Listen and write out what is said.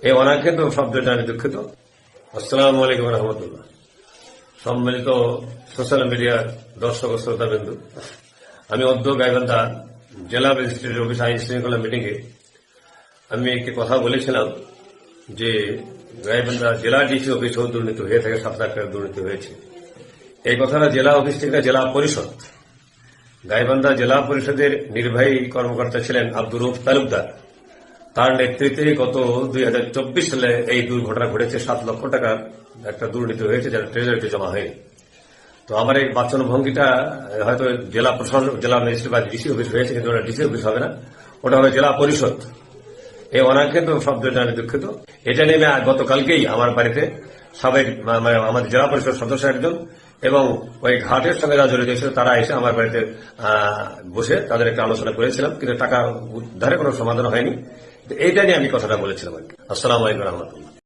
এই অনাকাঙ্ক্ষিত শব্দটা আমি দুঃখিত। আসসালামু আলাইকুম রহমতুল্লাহ। সম্মিলিত সোশ্যাল মিডিয়ার দর্শক ও শ্রোতাবিন্দু, আমি গাইবান্ধা জেলা ম্যাজিস্ট্রেটের অফিস আইন শৃঙ্খলা মিটিংয়ে আমি একটি কথা বলেছিলাম যে গাইবান্ধা জেলা ডিসি অফিসেও দুর্নীতি হয়ে থাকে, 7 লাখ টাকার দুর্নীতি হয়েছে। এই কথাটা জেলা অফিস থেকে জেলা পরিষদ, গাইবান্ধা জেলা পরিষদের নির্বাহী কর্মকর্তা ছিলেন আব্দুর রউফ তালুকদার, তার নেতৃত্বে গত 2024 সালে এই দুর্ঘটনা ঘটেছে। 7 লক্ষ টাকার একটা দুর্নীতি হয়েছে, যেটা ট্রেজারিতে জমা হয়নি। তো আমার এই বাচন ভঙ্গিটা হয়তো জেলা প্রশাসন, জেলা ম্যাজিস্ট্রেট বা ডিসি অফিস হয়েছে, কিন্তু ওটা ডিসি অফিস হবে না, ওটা হবে জেলা পরিষদ। এই অনাকাঙ্ক্ষিত শব্দটা আমি দুঃখিত। এটা নিয়ে গতকালকেই আমার বাড়িতে সাবেক আমাদের জেলা পরিষদ সদস্য একজন এবং ওই ঘাটের সঙ্গে যারা জড়িত ছিল তারা এসে আমার বাড়িতে বসে তাদের একটা আলোচনা করেছিলাম, কিন্তু টাকা উদ্ধারে কোনো সমাধান হয়নি। এইটা নিয়ে আমি কথাটা বলেছিলাম। আসসালামু আলাইকুম রহমতুল্লাহ।